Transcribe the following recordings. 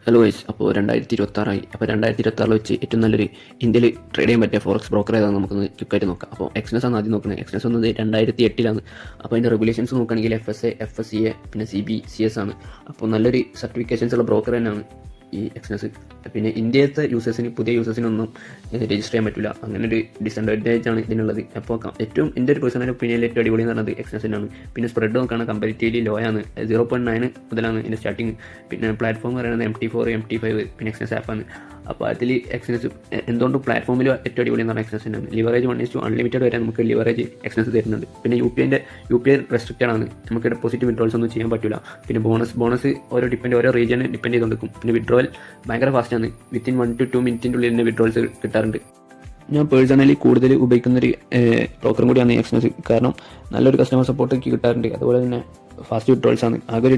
Hello guys, അപ്പോൾ 2026 അപ്പോൾ 2026 വെച്ച് ഏറ്റവും നല്ലൊരു ഇന്ത്യയിൽ ട്രേഡ് ചെയ്യാൻ പറ്റിയ ഫോറക്സ് ബ്രോക്കർ ഏതാണ് നമുക്കൊന്ന് ക്വിക്കായിട്ട് നോക്കാം. അപ്പോൾ എക്സ്നസ് ആണ് ആദ്യം നോക്കുന്നത്. എക്സ്നസ് വന്നത് 2008 അപ്പോൾ അതിൻ്റെ റെഗുലേഷൻസ് നോക്കുകയാണെങ്കിൽ FSA, FSCA പിന്നെ CBCS ആണ്. അപ്പോൾ നല്ലൊരു സർട്ടിഫിക്കേഷൻസ് ഉള്ള ബ്രോക്കർ തന്നെയാണ് ഈ എക്സ്നസ്. പിന്നെ ഇന്ത്യത്തെ യൂസേഴ്സിന്, പുതിയ യൂസേഴ്സിനൊന്നും രജിസ്റ്റർ ചെയ്യാൻ പറ്റില്ല. അങ്ങനെ ഒരു ഡിസഡ്വാൻറ്റേജ് ആണ് ഇതിനുള്ളത്. അപ്പോൾ ഏറ്റവും എൻ്റെ ഒരു പേഴ്സണൽ ഒപ്പീനിയനിൽ ഏറ്റവും അടിപൊളി എന്ന് പറയുന്നത് എക്സ്നസിനാണ്. പിന്നെ സ്പ്രെഡ് നോക്കുകയാണ്, കമ്പാരിറ്റീവ്ലി ലോ ആണ്. 0.9 മുതലാണ് ഇതിൻ്റെ സ്റ്റാർട്ടിങ്. പിന്നെ പ്ലാറ്റ്ഫോം പറയുന്നത് MT4, MT5 പിന്നെ എക്സ്നസ് ആപ്പാണ്. അപ്പോൾ അതിൽ എക്സ്നസ് എന്തുകൊണ്ടും പ്ലാറ്റ്ഫോമിൽ ഏറ്റവും അടിപൊളി എന്ന് പറഞ്ഞാൽ എക്സ്നസിനാണ്. ലിവറേജ് 1:1 അൺലിമിറ്റഡ് വരെ നമുക്ക് ലിവറേജ് എക്സ്നസ് തരുന്നുണ്ട്. പിന്നെ യു പി ഐ റെസ്ട്രിക്റ്റഡ് ആണ്, നമുക്ക് ഡെപ്പോസിറ്റ് വിഡ്രോൾസ് ഒന്നും ചെയ്യാൻ പറ്റില്ല. പിന്നെ ബോണസ് ഓരോ റീജിയന് ഡിപ്പെൻഡ് ചെയ്തുകൊണ്ടിരിക്കും. പിന്നെ വിഡ്രോവൽ ഭയങ്കര ഫാസ്റ്റാണ്, വിത്തിൻ 1 to 2 മിനിറ്റിൻ്റെ ഉള്ളിൽ തന്നെ വിഡ്രോൾസ് കിട്ടാറുണ്ട്. ഞാൻ പേഴ്സണലി കൂടുതൽ ഉപയോഗിക്കുന്നൊരു ബ്രോക്കറും കൂടിയാണ് എക്സ്നസ്. കാരണം നല്ലൊരു കസ്റ്റമർ സപ്പോർട്ട് കിട്ടാറുണ്ട്. അതുപോലെ തന്നെ ഫാസ്റ്റ് വിഡ്രോൾസ് ആണ്. ആകെ ഒരു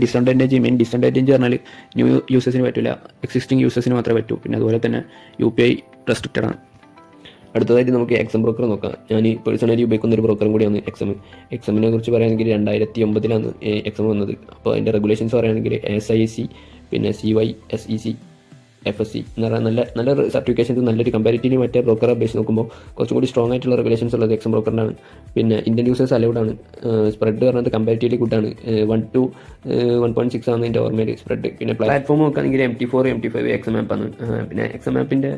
മെയിൻ ഡിസഡ്വാൻറ്റേജ് പറഞ്ഞാൽ ന്യൂ യൂസേഴ്സിന് പറ്റില്ല, എക്സിസ്റ്റിംഗ് യൂസേഴ്സിന് മാത്രമേ പറ്റൂ. പിന്നെ അതുപോലെ തന്നെ UPI റെസ്ട്രിക്റ്റഡ് ആണ്. അടുത്തതായിട്ട് നമുക്ക് എക്സം ബ്രോക്കർ നോക്കാം. ഞാൻ പേഴ്സണലി ഉപയോഗിക്കുന്ന ഒരു ബ്രോക്കറും കൂടിയാണ് എക്സമിനെ കുറിച്ച് പറയുകയാണെങ്കിൽ 2009 എക്സം വന്നത്. അപ്പോൾ അതിൻ്റെ റെഗുലേഷൻസ് പറയുകയാണെങ്കിൽ SIC പിന്നെ CYSEC FSC എന്ന് പറഞ്ഞാൽ നല്ല സർട്ടിഫിക്കേഷൻസ്, നല്ലൊരു കമ്പാരിറ്റീവ്ലി മറ്റേ ബ്രോക്കറെ അപേക്ഷിച്ച് നോക്കുമ്പോൾ കുറച്ചും കൂടി സ്ട്രോങ് ആയിട്ടുള്ള റെഗുലേഷൻസ് ഉള്ളത് എക്സം ബ്രോക്കറിനാണ്. പിന്നെ ഇന്ത്യൻ യൂസേഴ്സ് അലൗഡ് ആണ്. സ്പ്രെഡ് പറഞ്ഞത് കമ്പാരിറ്റീവ്ലി ഗുഡാണ്. 1 to 1.6 ആണ് ഇതിൻ്റെ ഓർമ്മയിൽ സ്പ്രെഡ്. പിന്നെ പ്ലാറ്റ്ഫോം നോക്കുകയാണെങ്കിൽ MT4, MT5 എക്സം ആപ്പാണ്. പിന്നെ എക്സം ആപ്പിൻ്റെ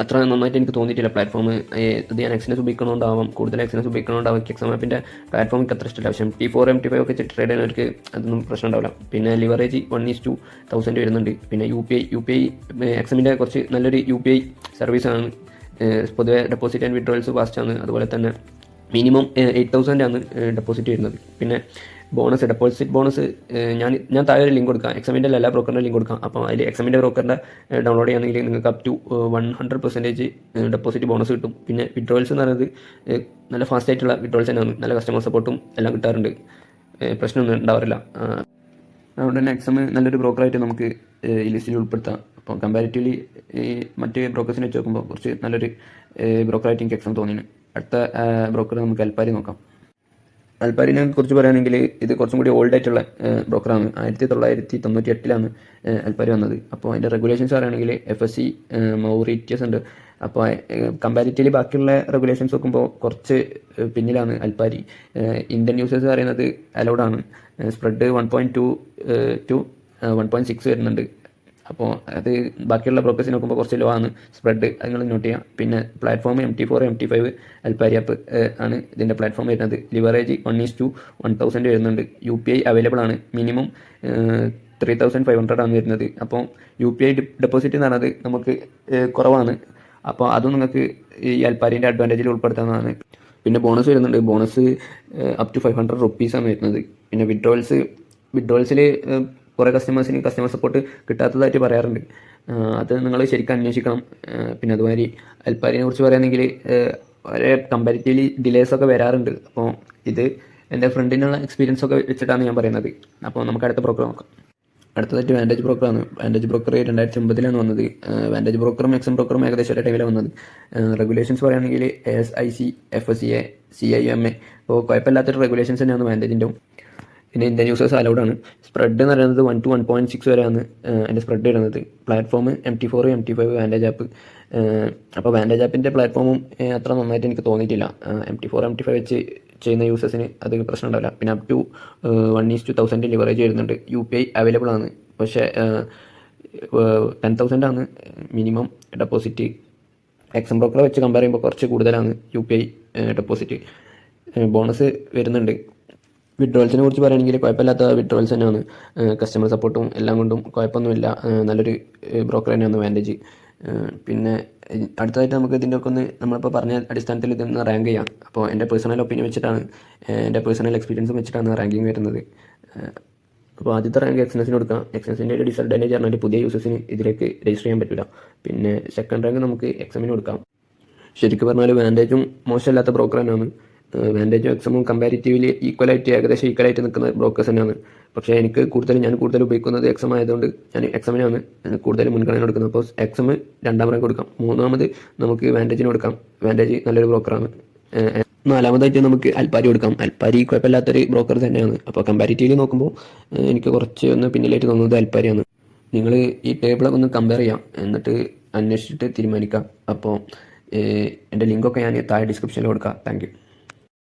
അത്ര നന്നായിട്ട് എനിക്ക് തോന്നിയിട്ടില്ല പ്ലാറ്റ്ഫോം. ഇത് ഞാൻ എക്സ്നസ് ഉപയോഗിക്കണോണ്ടാവാം, കൂടുതൽ എക്സ്നസ് ഉപയോഗിക്കണോണ്ടാവും എക്സം ആപ്പിൻ്റെ പ്ലാറ്റ്ഫോം എനിക്ക് അത്ര ഇഷ്ടമില്ല. പക്ഷേ MT4, MT5 ഒക്കെ ട്രേഡ് ചെയ്യുന്നവർക്ക് അതൊന്നും പ്രശ്നം ഉണ്ടാവില്ല. പിന്നെ ലിവറേജ് 1:1000 വരുന്നുണ്ട്. പിന്നെ UPI എക്സമിൻ്റെ കുറച്ച് നല്ലൊരു UPI സർവീസാണ്. പൊതുവെ ഡെപ്പോസിറ്റ് ആൻഡ് വിഡ്രോൾസ് ഫാസ്റ്റാണ്. അതുപോലെ തന്നെ മിനിമം 8,000 ആണ് ഡെപ്പോസിറ്റ് വരുന്നത്. പിന്നെ ഡെപ്പോസിറ്റ് ബോണസ് ഞാൻ താഴെ ഒരു ലിങ്ക് കൊടുക്കാം, എക്സമിൻ്റെ എല്ലാ ബ്രോക്കറിൻ്റെ ലിങ്ക് കൊടുക്കാം. അപ്പോൾ അതിൽ എക്സമിൻ്റെ ബ്രോക്കറിൻ്റെ ഡൗൺലോഡ് ചെയ്യുകയാണെങ്കിൽ നിങ്ങൾക്ക് അപ് ടു 100% ഡെപ്പോസിറ്റ് ബോണസ് കിട്ടും. പിന്നെ വിഡ്രോൾസ് എന്ന് പറയുന്നത് നല്ല ഫാസ്റ്റ് ആയിട്ടുള്ള വിഡ്രോൾസ് തന്നെയാണ്. നല്ല കസ്റ്റമർ സപ്പോർട്ടും എല്ലാം കിട്ടാറുണ്ട്, പ്രശ്നമൊന്നും ഉണ്ടാവാറില്ല. അതുകൊണ്ട് തന്നെ എക്സം നല്ലൊരു ബ്രോക്കറായിട്ട് നമുക്ക് ഈ ലിസ്റ്റിൽ ഉൾപ്പെടുത്താം. അപ്പോൾ കമ്പാരിറ്റീവ്ലി മറ്റ് ബ്രോക്കേഴ്സിനെ വെച്ച് നോക്കുമ്പോൾ കുറച്ച് നല്ലൊരു ബ്രോക്കറായിട്ട് എനിക്ക് എക്സം തോന്നിയാണ്. അടുത്ത ബ്രോക്കർ നമുക്ക് അൽപ്പാരി നോക്കാം. അൽപ്പാരിനെ കുറിച്ച് പറയുകയാണെങ്കിൽ ഇത് കുറച്ചും കൂടി ഓൾഡ് ആയിട്ടുള്ള ബ്രോക്കറാണ്. 1998 അൽപ്പാരി വന്നത്. അപ്പോൾ അതിൻ്റെ റെഗുലേഷൻസ് പറയുകയാണെങ്കിൽ FSC, മൗറീറ്റിയസ് ഉണ്ട്. അപ്പോൾ കമ്പാരിറ്റീവ്ലി ബാക്കിയുള്ള റെഗുലേഷൻസ് നോക്കുമ്പോൾ കുറച്ച് പിന്നിലാണ് അൽപ്പാരി. ഇന്ത്യൻ യൂസേഴ്സ് പറയുന്നത് അലൗഡ് ആണ്. സ്പ്രെഡ് 1.2 to 1.6 വരുന്നുണ്ട്. അപ്പോൾ അത് ബാക്കിയുള്ള ബ്രോക്കേഴ്സിന് നോക്കുമ്പോൾ കുറച്ച് ലോ ആണ് സ്പ്രെഡ്, അത് നിങ്ങൾ നോട്ട് ചെയ്യാം. പിന്നെ പ്ലാറ്റ്ഫോം MT4, MT5 അൽപ്പാരി ആപ്പ് ആണ് ഇതിൻ്റെ പ്ലാറ്റ്ഫോം വരുന്നത്. ലിവറേജ് 1:1000 വരുന്നുണ്ട്. UPI അവൈലബിൾ ആണ്. മിനിമം 3,500 ആണ് വരുന്നത്. അപ്പോൾ UPI ഡെപ്പോസിറ്റ് എന്ന് പറയുന്നത് നമുക്ക് കുറവാണ്. അപ്പോൾ അതും നിങ്ങൾക്ക് ഈ അൽപ്പാരിൻ്റെ അഡ്വാൻറ്റേജിൽ ഉൾപ്പെടുത്താവുന്നതാണ്. പിന്നെ ബോണസ് വരുന്നുണ്ട്. ബോണസ് അപ് ടു 500 റുപ്പീസാണ് വരുന്നത്. പിന്നെ വിഡ്രോൾസിൽ കുറേ കസ്റ്റമർ സപ്പോർട്ട് കിട്ടാത്തതായിട്ട് പറയാറുണ്ട്. അത് നിങ്ങൾ ശരിക്കും അന്വേഷിക്കണം. പിന്നെ അതുമാതിരി അൽപ്പാരിനെ കുറിച്ച് പറയുകയാണെങ്കിൽ വളരെ കമ്പാരിറ്റീവ്ലി ഡിലേസ് ഒക്കെ വരാറുണ്ട്. അപ്പോൾ ഇത് എൻ്റെ ഫ്രണ്ടിനുള്ള എക്സ്പീരിയൻസ് ഒക്കെ വെച്ചിട്ടാണ് ഞാൻ പറയുന്നത്. അപ്പോൾ നമുക്ക് അടുത്ത ബ്രോക്കർ നോക്കാം. അടുത്തതായിട്ട് വാൻറ്റേജ് ബ്രോക്കറാണ്. വാൻറ്റേജ് ബ്രോക്കർ 2009 വന്നത്. വാൻറ്റേജ് ബ്രോക്കറും എക്സം ബ്രോക്കറും ഏകദേശം ഒരേ ടൈമിലാണ് വന്നത്. റെഗുലേഷൻസ് പറയുകയാണെങ്കിൽ SIC, FSCA, CIMA. അപ്പോൾ കുഴപ്പമില്ലാത്തൊരു റെഗുലേഷൻസ് തന്നെയാണ് വാൻറ്റേജിൻ്റെ. പിന്നെ ഇന്ത്യൻ യൂസേഴ്സ് അലൗഡ് ആണ്. സ്പ്രെഡ് എന്ന് പറയുന്നത് 1 to 1.6 വരെയാണ് എൻ്റെ സ്പ്രെഡ് വരുന്നത്. Platform MT4, MT5 vantage app. അപ്പോൾ വാൻറ്റേജ് ആപ്പിൻ്റെ പ്ലാറ്റ്ഫോമും അത്ര നന്നായിട്ട് എനിക്ക് തോന്നിയിട്ടില്ല. MT4, MT5 വെച്ച് ചെയ്യുന്ന യൂസേഴ്സിന് അത് പ്രശ്നം ഉണ്ടാവില്ല. പിന്നെ അപ് ടു 1:1000 ലിവറേജ് വരുന്നുണ്ട്. UPI അവൈലബിൾ ആണ്. പക്ഷേ 10,000 ആണ് മിനിമം ഡെപ്പോസിറ്റ്. എക്സം ബ്രോക്കറെ വെച്ച് കമ്പയർ ചെയ്യുമ്പോൾ കുറച്ച് കൂടുതലാണ് UPI ഡെപ്പോസിറ്റ്. ബോണസ് വരുന്നുണ്ട്. വിഡ്രോൾസിനെ കുറിച്ച് പറയുകയാണെങ്കിൽ കുഴപ്പമില്ലാത്ത വിഡ്രോൾസ് തന്നെയാണ്. കസ്റ്റമർ സപ്പോർട്ടും എല്ലാം കൊണ്ടും കുഴപ്പമൊന്നുമില്ല. നല്ലൊരു ബ്രോക്കർ തന്നെയാണ് വാൻറ്റേജ്. പിന്നെ അടുത്തതായിട്ട് നമുക്ക് ഇതിൻ്റെ ഒക്കെ നമ്മളിപ്പോൾ പറഞ്ഞ അടിസ്ഥാനത്തിൽ ഇതൊന്ന് റാങ്ക് ചെയ്യാം. അപ്പോൾ എൻ്റെ പേഴ്സണൽ ഒപ്പീനിയൻ വെച്ചിട്ടാണ്, എൻ്റെ പേഴ്സണൽ എക്സ്പീരിയൻസും വെച്ചിട്ടാണ് റാങ്കിങ് വരുന്നത്. അപ്പോൾ ആദ്യത്തെ റാങ്ക് എക്സ്നസിന് കൊടുക്കാം. എക്സ്നസിൻ്റെ ഒരു ഡിസഡ്വാൻറ്റേജ് പറഞ്ഞാൽ പുതിയ യൂസേഴ്സിന് ഇതിലേക്ക് രജിസ്റ്റർ ചെയ്യാൻ പറ്റില്ല. പിന്നെ സെക്കൻഡ് റാങ്ക് നമുക്ക് എക്സമിന് കൊടുക്കാം. ശരിക്കും പറഞ്ഞാൽ വാൻറ്റേജും മോശമില്ലാത്ത ബ്രോക്കർ തന്നെയാണ്. വാൻറ്റേജും എക്സമും കമ്പാരിറ്റീവ്ലി ഏകദേശം ഈക്വലായിട്ട് നിൽക്കുന്ന ബ്രോക്കേഴ്സ് തന്നെയാണ്. പക്ഷേ ഞാൻ കൂടുതൽ ഉപയോഗിക്കുന്നത് എക്സം ആയതുകൊണ്ട് ഞാൻ എക്സമിനാണ് കൂടുതൽ മുൻഗണന കൊടുക്കുന്നത്. അപ്പോൾ എക്സം 2ാം റാങ്ക് കൊടുക്കാം. 3ാമത് നമുക്ക് വാൻറ്റേജിന് കൊടുക്കാം. വാൻറ്റേജ് നല്ലൊരു ബ്രോക്കറാണ്. 4ാമതായിട്ട് നമുക്ക് അൽപ്പാരി കൊടുക്കാം. അൽപ്പാരി കുഴപ്പമില്ലാത്തൊരു ബ്രോക്കർ തന്നെയാണ്. അപ്പോൾ കമ്പാരിറ്റീവ്ലി നോക്കുമ്പോൾ എനിക്ക് കുറച്ച് ഒന്ന് പിന്നിലായിട്ട് തോന്നുന്നത് അൽപ്പാരിയാണ്. നിങ്ങൾ ഈ ടേബിളൊക്കെ ഒന്ന് കമ്പയർ ചെയ്യാം, എന്നിട്ട് അന്വേഷിച്ചിട്ട് തീരുമാനിക്കാം. അപ്പോൾ എൻ്റെ ലിങ്കൊക്കെ ഞാൻ താഴെ ഡിസ്ക്രിപ്ഷനിൽ കൊടുക്കാം. Thank you.